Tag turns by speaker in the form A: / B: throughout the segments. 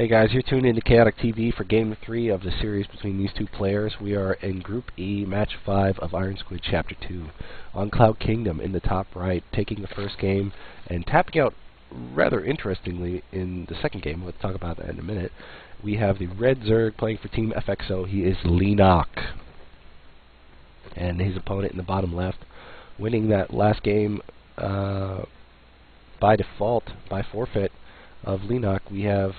A: Hey guys, you're tuned into Chaotic TV for Game 3 of the series between these two players. We are in Group E, Match 5 of IronSquid Chapter 2. On Cloud Kingdom in the top right, taking the first game and tapping out rather interestingly in the second game. We'll talk about that in a minute. We have the Red Zerg playing for Team FXO. He is Leenock. And his opponent in the bottom left, winning that last game by default, by forfeit of Leenock. We have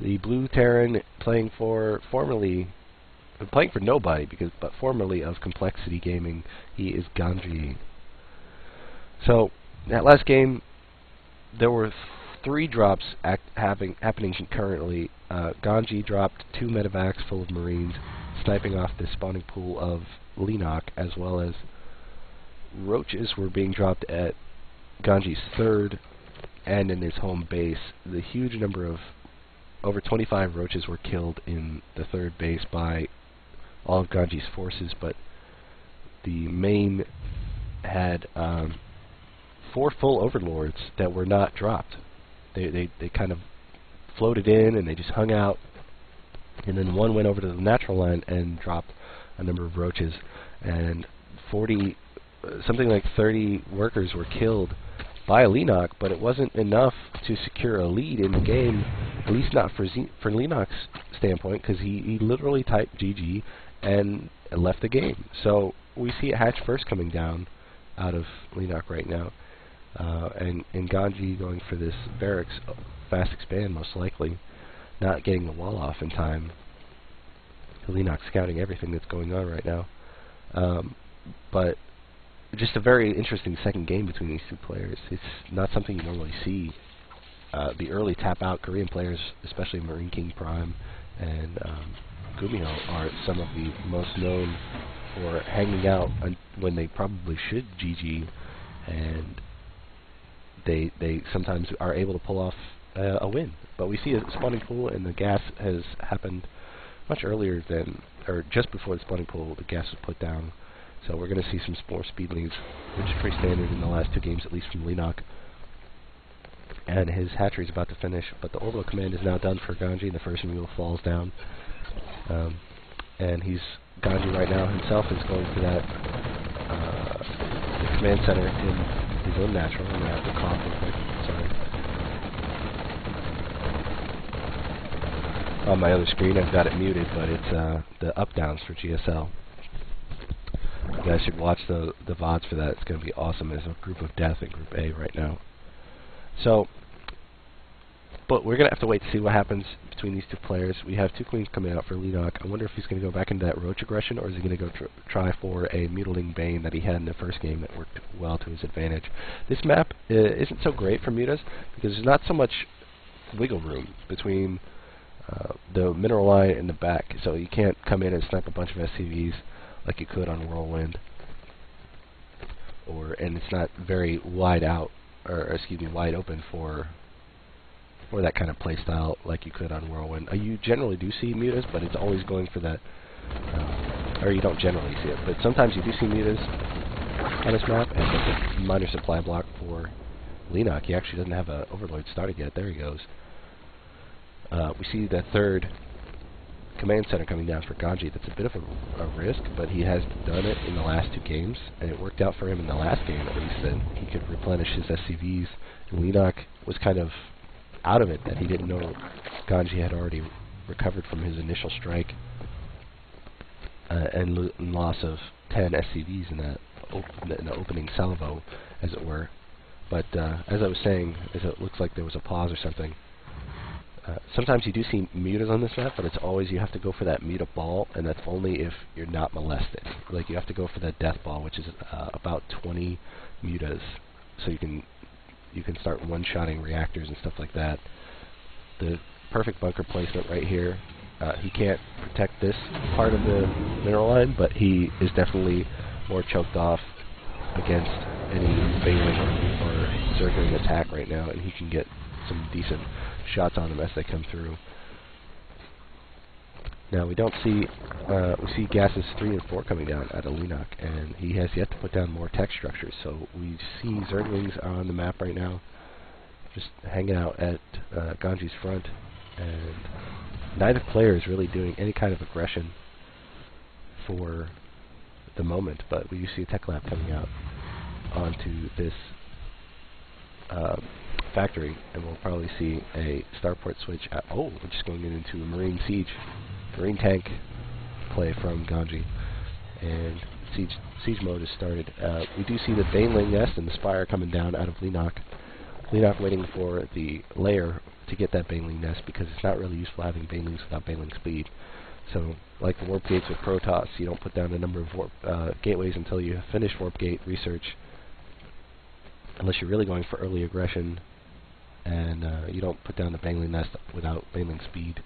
A: the Blue Terran playing for nobody, but formerly of Complexity Gaming. He is Ganzi. So that last game, there were 3 drops happening concurrently. Ganzi dropped 2 medevacs full of Marines, sniping off the spawning pool of Leenock, as well as roaches were being dropped at Ganzi's third and in his home base. The huge number of over 25 roaches were killed in the third base by all of Ganzi's forces, but the main had 4 full overlords that were not dropped. They kind of floated in and they just hung out, and then one went over to the natural line and dropped a number of roaches, and something like 30 workers were killed by Leenock, but it wasn't enough to secure a lead in the game, at least not for Leenock's standpoint, because he literally typed GG and left the game. So we see a hatch first coming down out of Leenock right now, and Ganzi going for this barracks fast expand, most likely, not getting the wall off in time. Leenock scouting everything that's going on right now. But just a very interesting second game between these two players. It's not something you normally see. The early tap-out Korean players, especially Marine King Prime and Gumiho, are some of the most known for hanging out when they probably should GG, and they sometimes are able to pull off a win. But we see a spawning pool, and the gas has happened much earlier than, or just before the spawning pool, the gas was put down. So we're going to see some more speed leads, which is pretty standard in the last 2 games, at least from Leenock. And his hatchery is about to finish, but the orbital command is now done for Ganzi, and the first mule falls down. And Ganzi right now himself is going to that the command center in his own natural. I'm going to have to cough real quick. Sorry. On my other screen, I've got it muted, but it's the up-downs for GSL. You guys should watch the VODs for that. It's going to be awesome. There's a group of death in Group A right now. So, but we're going to have to wait to see what happens between these two players. We have 2 queens coming out for Leenock. I wonder if he's going to go back into that roach aggression, or is he going to go try for a mutilating bane that he had in the first game that worked well to his advantage. This map isn't so great for mutas because there's not so much wiggle room between the mineral line and the back, so you can't come in and snipe a bunch of SCVs like you could on Whirlwind, and it's not very wide open for that kind of play style like you could on Whirlwind. You generally do see mutas, but it's always going for that, or you don't generally see it, but sometimes you do see mutas on this map, and there's a minor supply block for Leenock. He actually doesn't have an overlord started yet. There he goes. We see the third command center coming down for Ganzi. That's a bit of a risk, but he has done it in the last 2 games, and it worked out for him in the last game at least, that he could replenish his SCVs. And Leenock was kind of out of it, that he didn't know Ganzi had already recovered from his initial strike and loss of 10 SCVs in the opening salvo, as it were. But as I was saying, it looks like there was a pause or something. Sometimes you do see mutas on this map, but it's always you have to go for that muta ball, and that's only if you're not molested. Like, you have to go for that death ball, which is about 20 mutas, so you can start one-shotting reactors and stuff like that. The perfect bunker placement right here. He can't protect this part of the mineral line, but he is definitely more choked off against any failing or circling attack right now, and he can get some decent shots on them as they come through. Now we see gases 3 and 4 coming down out of Leenock, and he has yet to put down more tech structures. So we see Zerglings on the map right now, just hanging out at Ganzi's front, and neither player is really doing any kind of aggression for the moment, but we do see a tech lab coming out onto this factory, and we'll probably see a starport switch. Oh, we're just going into a marine tank play from Ganzi, and siege mode has started. We do see the Baneling nest and the spire coming down out of Leenock. Leenock waiting for the layer to get that Baneling nest, because it's not really useful having Banelings without Baneling speed. So, like the warp gates with Protoss, you don't put down a number of warp gateways until you finish warp gate research, unless you're really going for early aggression, and you don't put down the Baneling nest without Baneling speed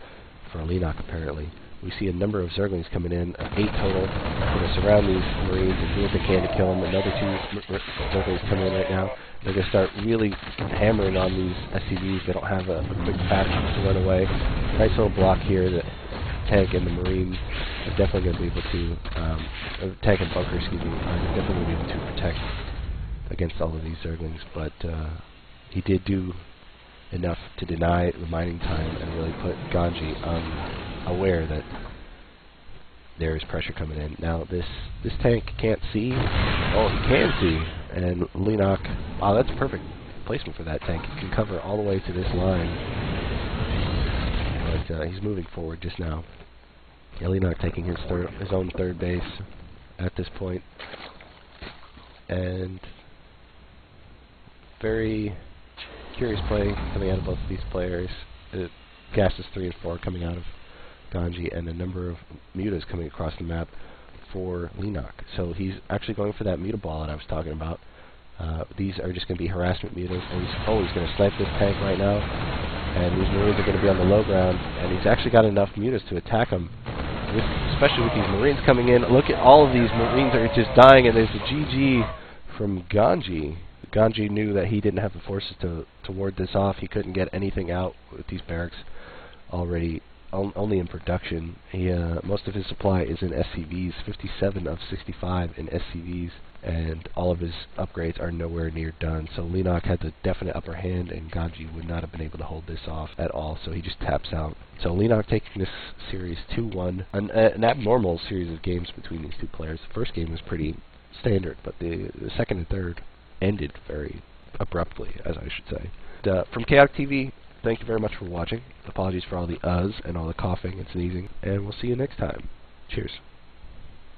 A: for Leenock, apparently. We see a number of Zerglings coming in, 8 total. They're going to surround these Marines and do what they can to kill them. Another 2 Zerglings coming in right now. They're going to start really hammering on these SCVs. They don't have a quick path to run away. Nice little block here. The tank and the Marine are definitely going to be able to, tank and bunker, excuse me, are definitely going to be able to protect against all of these Zerglings. But he did do enough to deny the mining time and really put Ganzi aware that there is pressure coming in. Now this tank can't see. Oh, he can see. And Leenock, wow, that's a perfect placement for that tank. He can cover all the way to this line. But he's moving forward just now. Yeah, Leenock taking his own third base at this point. And very curious play coming out of both of these players. Gases 3 and 4 coming out of Ganzi, and a number of mutas coming across the map for Leenock. So he's actually going for that muta ball that I was talking about. These are just going to be harassment mutas, and he's going to snipe this tank right now, and these Marines are going to be on the low ground, and he's actually got enough mutas to attack them, especially with these Marines coming in. Look at all of these Marines are just dying, and there's a GG from Ganzi. Ganzi knew that he didn't have the forces to ward this off. He couldn't get anything out with these barracks already only in production. Most of his supply is in SCVs, 57 of 65 in SCVs, and all of his upgrades are nowhere near done. So Leenock had the definite upper hand, and Ganzi would not have been able to hold this off at all, so he just taps out. So Leenock taking this series 2-1, an abnormal series of games between these two players. The first game was pretty standard, but the second and third ended very abruptly, as I should say. From Chaotic TV, thank you very much for watching. Apologies for all the and all the coughing and sneezing, and we'll see you next time. Cheers.